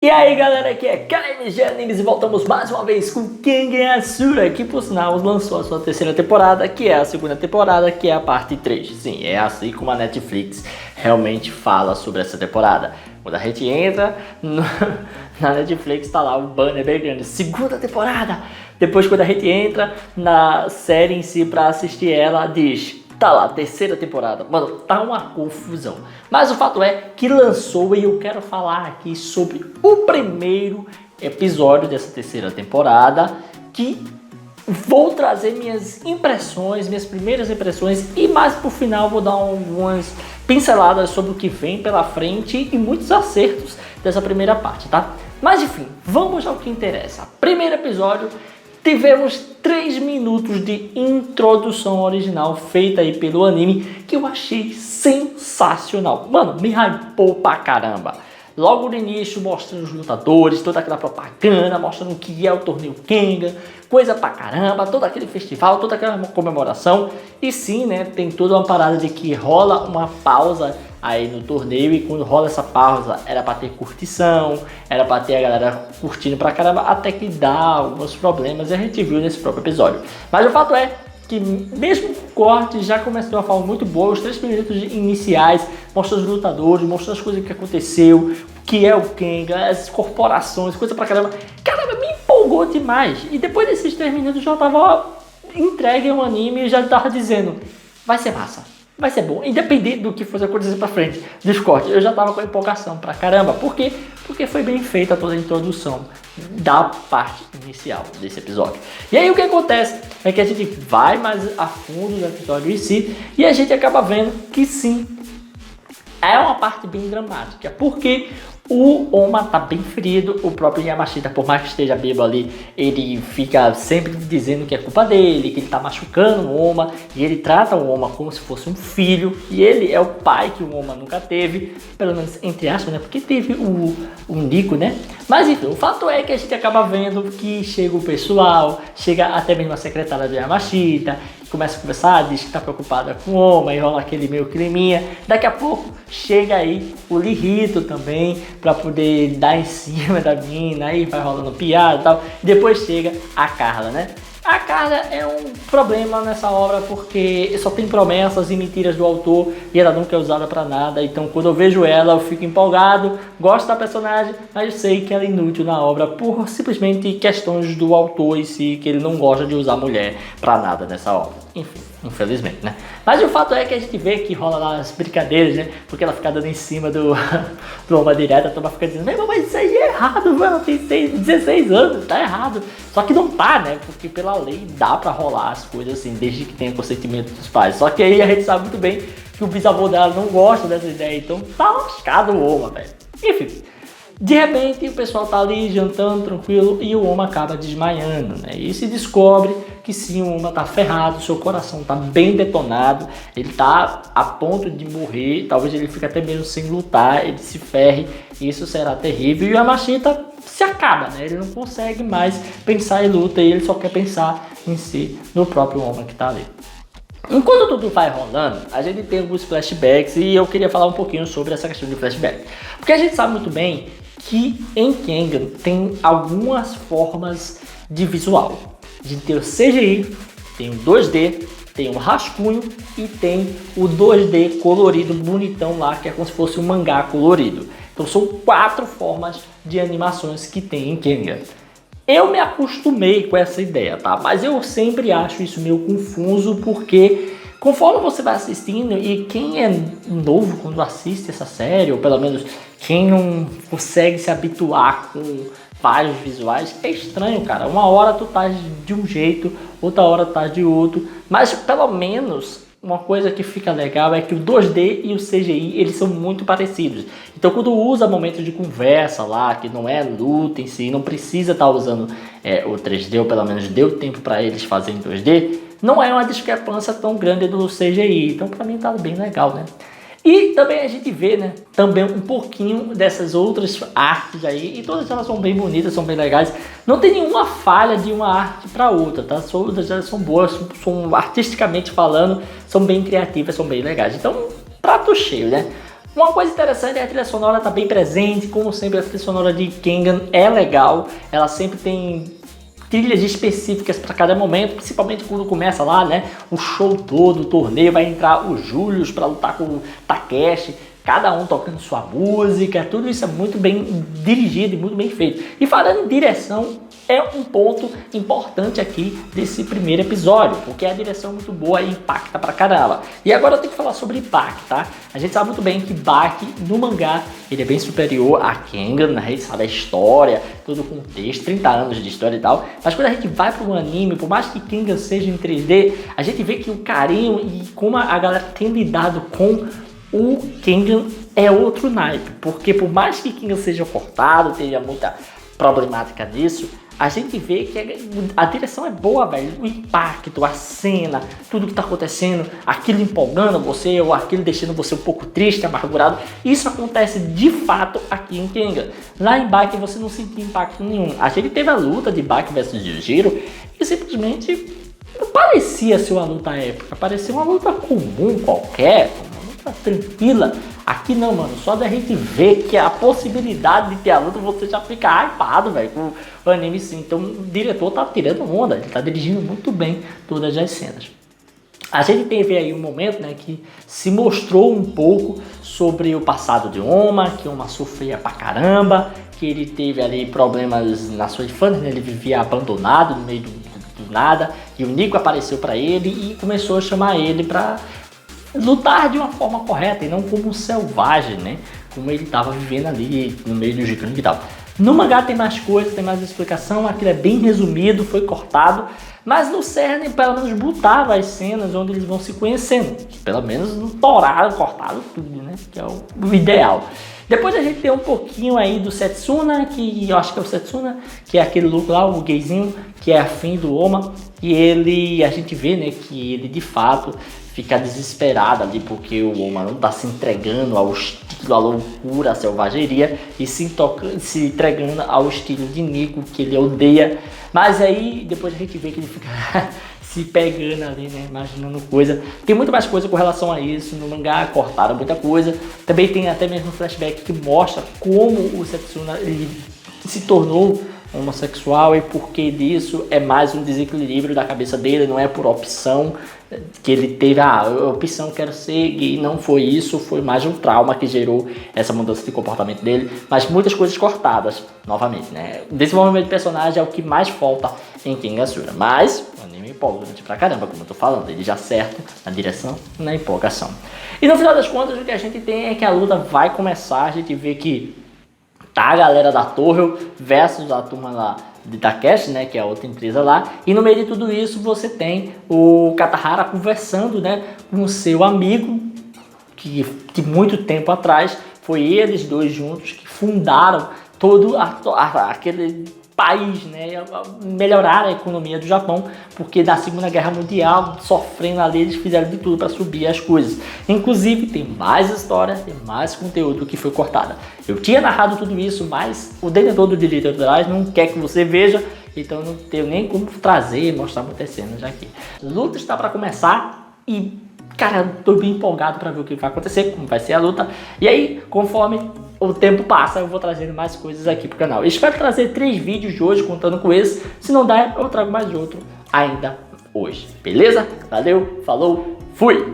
E aí galera, aqui é KMG Animes e voltamos mais uma vez com Kengan Asura, que por sinal lançou a sua terceira temporada, que é a segunda temporada, que é a parte 3. Sim, é assim como a Netflix realmente fala sobre essa temporada. Quando a gente entra na Netflix, tá lá o banner bem grande, segunda temporada. Depois quando a gente entra na série em si pra assistir ela, diz... tá lá, terceira temporada. Mano, tá uma confusão. Mas o fato é que lançou e eu quero falar aqui sobre o primeiro episódio dessa terceira temporada, que vou trazer minhas impressões, minhas primeiras impressões, e mais pro final vou dar algumas pinceladas sobre o que vem pela frente e muitos acertos dessa primeira parte, tá? Mas enfim, vamos ao que interessa. Primeiro episódio. Tivemos 3 minutos de introdução original feita aí pelo anime, que eu achei sensacional. Mano, me hypou pra caramba. Logo no início mostrando os lutadores, toda aquela propaganda, mostrando o que é o torneio Kengan, coisa pra caramba, todo aquele festival, toda aquela comemoração. E sim, né, tem toda uma parada de que rola uma pausa aí no torneio, e quando rola essa pausa era pra ter curtição, era pra ter a galera curtindo pra caramba, até que dá alguns problemas, e a gente viu nesse próprio episódio. Mas o fato é que mesmo o corte já começou de uma forma muito boa, os 3 minutos iniciais, mostrando os lutadores, mostrando as coisas que aconteceu, o que é o Kengan, as corporações, coisa pra caramba. Caramba, me empolgou demais. E depois desses 3 minutos já tava entregue ao anime e já tava dizendo, vai ser massa. Vai ser bom, independente do que fosse acontecer pra frente dos cortes. Eu já tava com empolgação pra caramba. Por quê? Porque foi bem feita toda a introdução da parte inicial desse episódio. E aí o que acontece é que a gente vai mais a fundo no episódio em si, e a gente acaba vendo que sim, é uma parte bem dramática. Porque o Oma tá bem ferido, o próprio Yamashita, por mais que esteja bêbado ali, ele fica sempre dizendo que é culpa dele, que ele tá machucando o Oma, e ele trata o Oma como se fosse um filho, e ele é o pai que o Oma nunca teve, pelo menos entre aspas, né, porque teve o Nico, né, mas enfim, o fato é que a gente acaba vendo que chega o pessoal, chega até mesmo a secretária do Yamashita, começa a conversar, diz que tá preocupada com o Oma, e rola aquele meio climinha. Daqui a pouco chega aí o Lihito também, pra poder dar em cima da mina, aí vai rolando piada e tal. Depois chega a Carla, né? A Carla é um problema nessa obra porque só tem promessas e mentiras do autor e ela nunca é usada pra nada. Então quando eu vejo ela eu fico empolgado, gosto da personagem, mas eu sei que ela é inútil na obra por simplesmente questões do autor em si, que ele não gosta de usar mulher pra nada nessa obra. Enfim, infelizmente, né? Mas o fato é que a gente vê que rola lá as brincadeiras, né? Porque ela fica dando em cima do Oma direto, a turma fica dizendo, mas isso aí é errado, mano, tem 16 anos, tá errado. Só que não tá, né? Porque pela lei dá pra rolar as coisas assim, desde que tenha consentimento dos pais. Só que aí a gente sabe muito bem que o bisavô dela não gosta dessa ideia, então tá lascado o Oma, velho. Enfim. De repente o pessoal tá ali jantando tranquilo e o Oma acaba desmaiando, né? E se descobre que sim, o Oma tá ferrado, seu coração tá bem detonado, ele tá a ponto de morrer, talvez ele fique até mesmo sem lutar, ele se ferre, e isso será terrível. E o Yamashita se acaba, né? Ele não consegue mais pensar em luta e ele só quer pensar em si, no próprio Oma que tá ali. Enquanto tudo vai rolando, a gente tem alguns flashbacks e eu queria falar um pouquinho sobre essa questão de flashback. Porque a gente sabe muito bem que em Kengan tem algumas formas de visual. A gente tem o CGI, tem o 2D, tem o rascunho e tem o 2D colorido bonitão lá, que é como se fosse um mangá colorido. Então são 4 formas de animações que tem em Kengan. Eu me acostumei com essa ideia, tá? Mas eu sempre acho isso meio confuso, porque conforme você vai assistindo, e quem é novo quando assiste essa série, ou pelo menos quem não consegue se habituar com vários visuais, é estranho, cara. Uma hora tu tá de um jeito, outra hora tá de outro, mas pelo menos uma coisa que fica legal é que o 2D e o CGI, eles são muito parecidos. Então quando usa momentos de conversa lá, que não é luta em si, não precisa estar usando o 3D, ou pelo menos deu tempo para eles fazerem 2D, não é uma discrepância tão grande do CGI. Então pra mim tá bem legal, né? E também a gente vê, né, também um pouquinho dessas outras artes aí, e todas elas são bem bonitas, são bem legais. Não tem nenhuma falha de uma arte para outra, tá? Todas elas são boas, são artisticamente falando, são bem criativas, são bem legais. Então, prato cheio, né? Uma coisa interessante é que a trilha sonora tá bem presente, como sempre a trilha sonora de Kengan é legal, ela sempre tem trilhas específicas para cada momento, principalmente quando começa lá, né, o show todo, o torneio, vai entrar o Julius para lutar com o Takeshi, cada um tocando sua música, tudo isso é muito bem dirigido e muito bem feito. E falando em direção, é um ponto importante aqui desse primeiro episódio, porque a direção é muito boa e impacta pra caramba. E agora eu tenho que falar sobre Baki, tá? A gente sabe muito bem que Baki, no mangá, ele é bem superior a Kengan, né? A gente sabe a história, todo o contexto, 30 anos de história e tal. Mas quando a gente vai pro anime, por mais que Kengan seja em 3D, a gente vê que o carinho e como a galera tem lidado com o Kengan é outro naipe. Porque por mais que Kengan seja cortado, tenha muita problemática disso, a gente vê que a direção é boa, velho. O impacto, a cena, tudo que tá acontecendo, aquilo empolgando você ou aquilo deixando você um pouco triste, amargurado. Isso acontece de fato aqui em Kengan. Lá em Baki você não sentiu impacto nenhum. A gente teve a luta de Baki versus Yujiro e simplesmente não parecia ser uma luta épica. Parecia uma luta comum qualquer, uma luta tranquila. Aqui não, mano, só da gente ver que a possibilidade de ter a luta, você já fica hypado, velho, com o anime sim. Então o diretor tá tirando onda, ele tá dirigindo muito bem todas as cenas. A gente teve aí um momento, né, que se mostrou um pouco sobre o passado de Oma, que Oma sofria pra caramba, que ele teve ali problemas na sua infância, né, ele vivia abandonado no meio do nada, e o Nico apareceu pra ele e começou a chamar ele pra lutar de uma forma correta e não como um selvagem, né? Como ele estava vivendo ali no meio do gigante e tal. No mangá tem mais coisas, tem mais explicação, aquilo é bem resumido, foi cortado, mas no cerne pelo menos botava as cenas onde eles vão se conhecendo, que pelo menos não toraram, cortaram tudo, né? Que é o ideal. Depois a gente tem um pouquinho aí do Setsuna, que eu acho que é o Setsuna, que é aquele louco lá, o gayzinho, que é afim do Oma, e a gente vê, né, que ele de fato fica desesperado ali porque o Oma não tá se entregando ao estilo, à loucura, à selvageria e se entregando ao estilo de Nico, que ele odeia. Mas aí depois a gente vê que ele fica se pegando ali, né, imaginando coisa. Tem muito mais coisa com relação a isso, no mangá cortaram muita coisa. Também tem até mesmo um flashback que mostra como o Setsuna ele se tornou homossexual e por que disso é mais um desequilíbrio da cabeça dele, não é por opção que ele teve, a opção quero ser gay, não foi isso, foi mais um trauma que gerou essa mudança de comportamento dele, mas muitas coisas cortadas, novamente, né, o desenvolvimento de personagem é o que mais falta em Kengan Ashura, mas o anime empolgante pra caramba, como eu tô falando, ele já acerta na direção, na empolgação. E no final das contas o que a gente tem é que a luta vai começar, a gente vê que tá a galera da Torre versus a turma lá de Takeshi, né, que é a outra empresa lá, e no meio de tudo isso você tem o Katahara conversando, né, com o seu amigo, que muito tempo atrás foi eles dois juntos que fundaram todo aquele país, né, melhorar a economia do Japão, porque na Segunda Guerra Mundial, sofrendo ali, eles fizeram de tudo para subir as coisas. Inclusive, tem mais história, tem mais conteúdo que foi cortado. Eu tinha narrado tudo isso, mas o detentor do direito autorais não quer que você veja, então não tenho nem como trazer e mostrar muitas cenas aqui. A luta está para começar e, cara, eu tô bem empolgado para ver o que vai acontecer, como vai ser a luta. E aí, conforme o tempo passa, eu vou trazendo mais coisas aqui pro canal. Eu espero trazer 3 vídeos de hoje contando com esse. Se não der, eu trago mais outro ainda hoje. Beleza? Valeu, falou, fui!